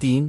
3،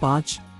5،